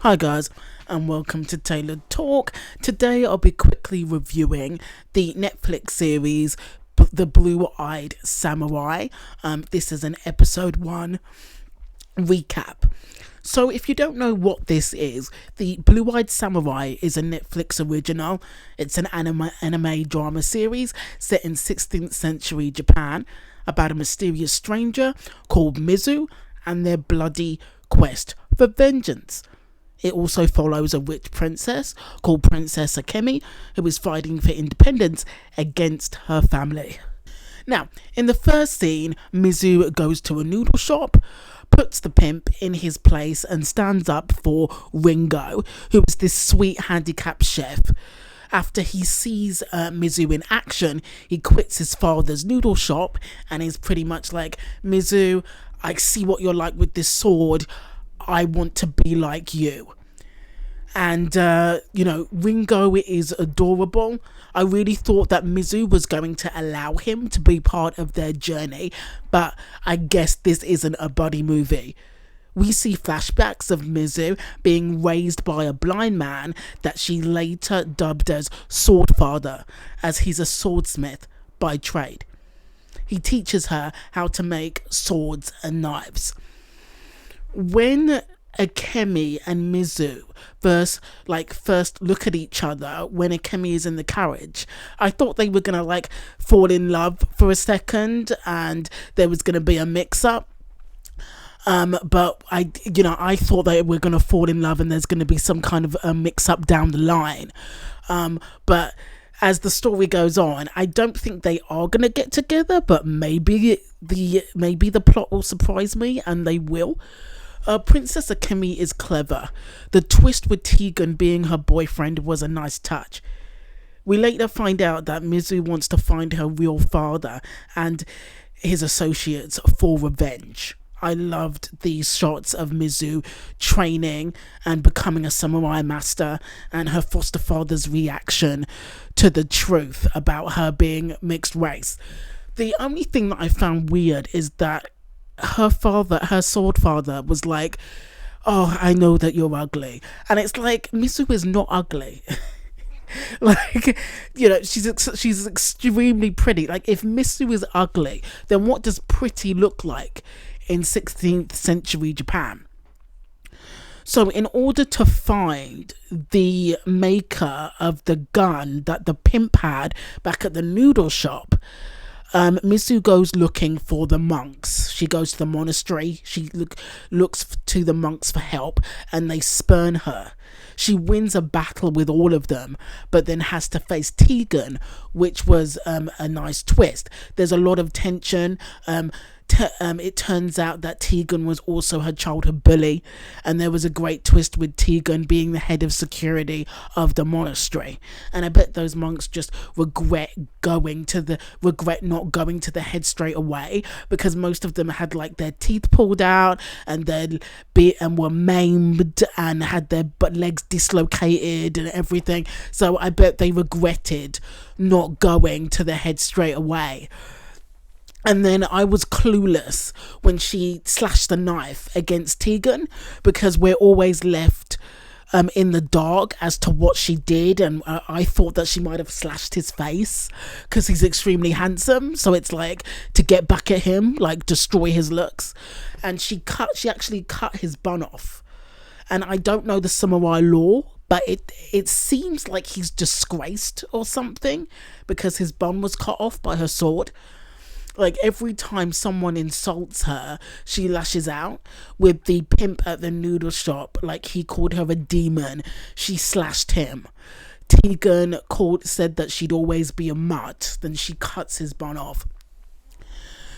Hi guys, and welcome to Tailored Talk. Today I'll be quickly reviewing the Netflix series The Blue-Eyed Samurai. This is an episode 1 recap. So if you don't know what this is, The Blue-Eyed Samurai is a Netflix original. It's an anime drama series set in 16th century Japan about a mysterious stranger called Mizu and their bloody quest for vengeance. It also follows a witch princess called Princess Akemi, who is fighting for independence against her family. Now, in the first scene, Mizu goes to a noodle shop, puts the pimp in his place and stands up for Ringo, who is this sweet handicapped chef. After he sees Mizu in action, he quits his father's noodle shop and is pretty much like, Mizu, I see what you're like with this sword. I want to be like you. And Ringo is adorable. I really thought that Mizu was going to allow him to be part of their journey, but I guess this isn't a buddy movie. We see flashbacks of Mizu being raised by a blind man that she later dubbed as Sword Father, as he's a swordsmith by trade. He teaches her how to make swords and knives. When Akemi and Mizu first look at each other when Akemi is in the carriage, I thought they were gonna fall in love for a second and there was gonna be a mix-up. But I thought they were gonna fall in love and there's gonna be some kind of a mix-up down the line. But as the story goes on, I don't think they are gonna get together, but maybe the plot will surprise me, and they will. Princess Akemi is clever. The twist with Tegan being her boyfriend was a nice touch. We later find out that Mizu wants to find her real father and his associates for revenge. I loved these shots of Mizu training and becoming a samurai master, and her foster father's reaction to the truth about her being mixed race. The only thing that I found weird is that her sword father was like, oh, I know that you're ugly. And it's like, Mizu is not ugly. She's extremely pretty. If Mizu is ugly, then what does pretty look like in 16th century Japan? So in order to find the maker of the gun that the pimp had back at the noodle shop, Mizu goes looking for the monks. She goes to the monastery. She looks to the monks for help, and they spurn her. She wins a battle with all of them, but then has to face Tegan, which was a nice twist. There's a lot of tension. It turns out that Tegan was also her childhood bully, and there was a great twist with Tegan being the head of security of the monastery. And I bet those monks just regret not going to the head straight away, because most of them had their teeth pulled out and were maimed and had their legs dislocated and everything. So I bet they regretted not going to the head straight away. And then I was clueless when she slashed the knife against Tegan, because we're always left in the dark as to what she did, and I thought that she might have slashed his face because he's extremely handsome, so it's to get back at him, destroy his looks. And she actually cut his bun off. And I don't know the samurai law, but it seems like he's disgraced or something, because his bun was cut off by her sword. Every time someone insults her, she lashes out. With the pimp at the noodle shop, he called her a demon, she slashed him. Tegan said that she'd always be a mutt, then she cuts his bun off.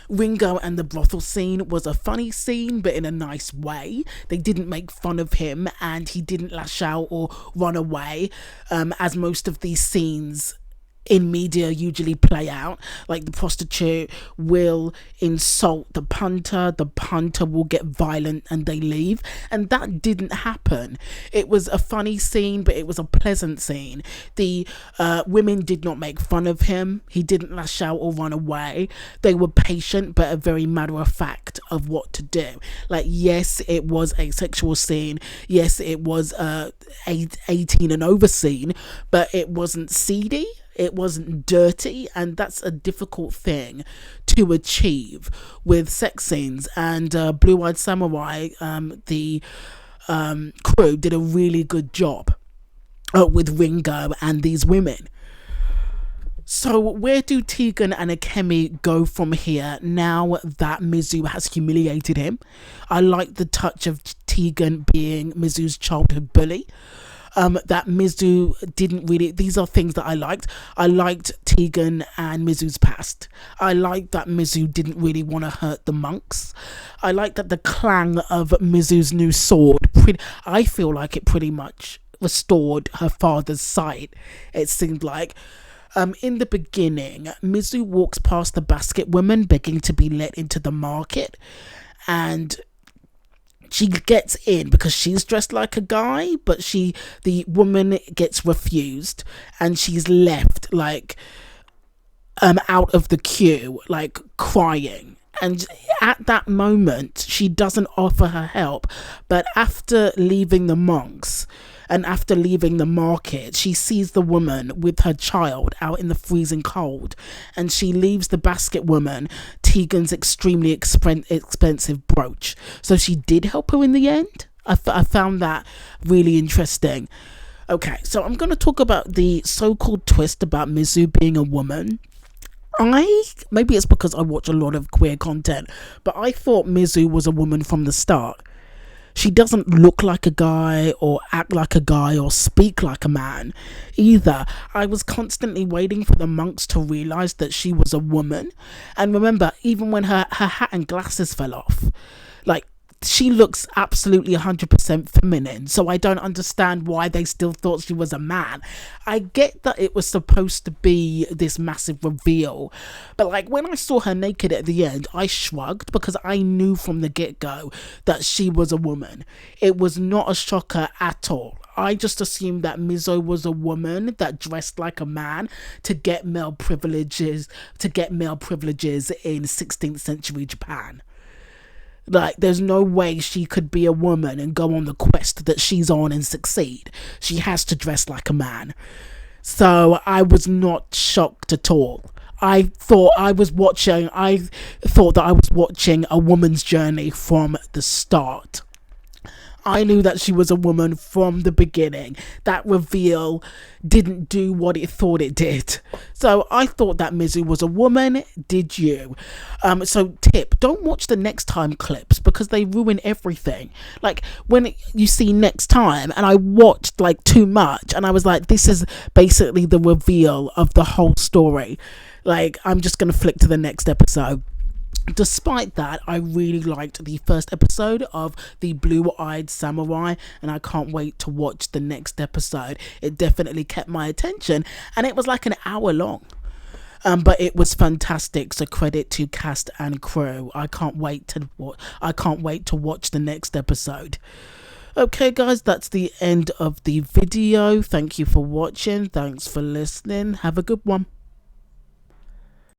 Ringo and the brothel scene was a funny scene, but in a nice way. They didn't make fun of him, and he didn't lash out or run away, as most of these scenes in media usually play out. Like the prostitute will insult the punter will get violent and they leave. And that didn't happen. It was a funny scene, but it was a pleasant scene. The women did not make fun of him. He didn't lash out or run away. They were patient, but a very matter of fact of what to do. Like, yes, it was a sexual scene. Yes, it was 18 and over scene, but it wasn't seedy. It wasn't dirty, and that's a difficult thing to achieve with sex scenes. And Blue Eyed Samurai, the crew did a really good job with Ringo and these women. So where do Tegan and Akemi go from here now that Mizu has humiliated him? I like the touch of Tegan being Mizu's childhood bully. That Mizu didn't really, these are things that I liked. I liked Tegan and Mizu's past. I liked that Mizu didn't really want to hurt the monks. I liked that the clang of Mizu's new sword, I feel like it pretty much restored her father's sight, it seemed like. In the beginning, Mizu walks past the basket woman begging to be let into the market, and she gets in because she's dressed like a guy, but the woman gets refused and she's left like out of the queue, like crying. And at that moment, she doesn't offer her help. But after leaving the monks and after leaving the market, she sees the woman with her child out in the freezing cold. And she leaves the basket woman Tegan's extremely expensive brooch. So she did help her in the end. I found that really interesting. Okay, so I'm going to talk about the so-called twist about Mizu being a woman. Maybe it's because I watch a lot of queer content, but I thought Mizu was a woman from the start. She doesn't look like a guy or act like a guy or speak like a man either. I was constantly waiting for the monks to realise that she was a woman. And remember, even when her hat and glasses fell off, like, she looks absolutely 100% feminine, so I don't understand why they still thought she was a man. I get that it was supposed to be this massive reveal, but like when I saw her naked at the end, I shrugged because I knew from the get-go that she was a woman. It was not a shocker at all. I just assumed that Mizu was a woman that dressed like a man to get male privileges in 16th century Japan. Like, there's no way she could be a woman and go on the quest that she's on and succeed. She has to dress like a man. So I was not shocked at all. I thought that I was watching a woman's journey from the start. I knew that she was a woman from the beginning. That reveal didn't do what it thought it did. So I thought that Mizu was a woman. Did you? So tip, don't watch the next time clips because they ruin everything. Like when you see next time, and I watched like too much and I was like, this is basically the reveal of the whole story. Like, I'm just going to flick to the next episode. Despite that, I really liked the first episode of the Blue Eyed Samurai, and I can't wait to watch the next episode. It definitely kept my attention, and it was like an hour long. But it was fantastic. So credit to cast and crew. I can't wait to watch the next episode. Okay, guys, that's the end of the video. Thank you for watching. Thanks for listening. Have a good one.